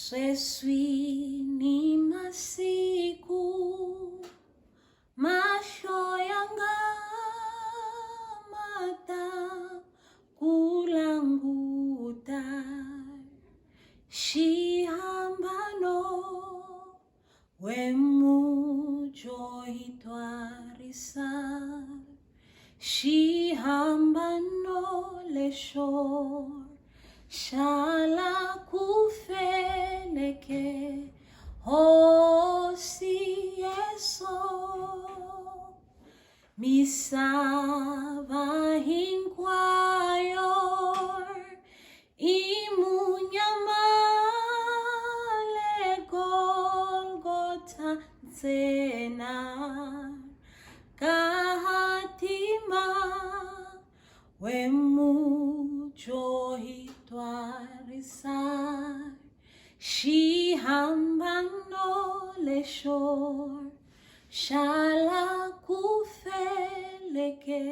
Sweswi ni masiku, Mahlo mata languta, xihambano mudyohi twarisa, xihambano lexo feleke, hosi Yeso, misava hinkwayo imunyamale Golgotha tsena kahatima mudyohi twarisa, xihambano lexo feleke.